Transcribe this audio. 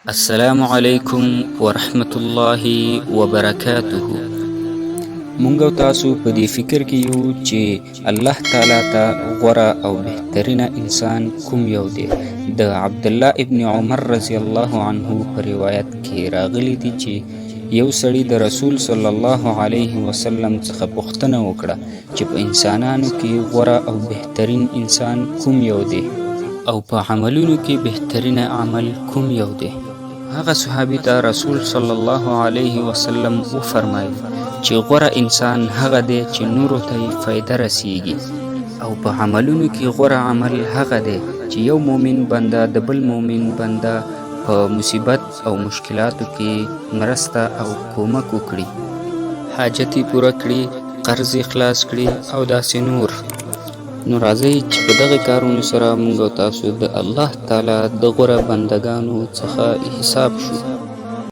السلام علیکم ورحمت الله وبرکاته. مونږ او تاسو په دې فکر کې یو چې الله تعالی ته غوره او بهترینه انسان کوم یو دی. د عبد الله ابن عمر رضی الله عنه په روایت کې راغلی دی چې یو سړی د رسول صلی الله علیه وسلم څخه پوښتنه وکړه چې په انسانانو کې غوره او بهترین انسان کوم یو دی او په عملونو کې بهترین عمل کوم یو دی. هغه صحابي ته رسول صلی الله علیه وسلم وفرمایل چې غوره انسان هغه دی چې نورو ته یې فایده رسیږي، او په عملونو کې غوره عمل هغه دی چې یو مؤمن بنده د بل مؤمن بنده په مصیبت او مشکلاتو کې مرسته او کومک وکړي، حاجت یې پوره کړي، قرض یې خلاص کړي او داسې نور. نو راځئ چې په دغه کارونو سره موږ او تاسو د الله تعالی د غوره بندګانو څخه حساب شو.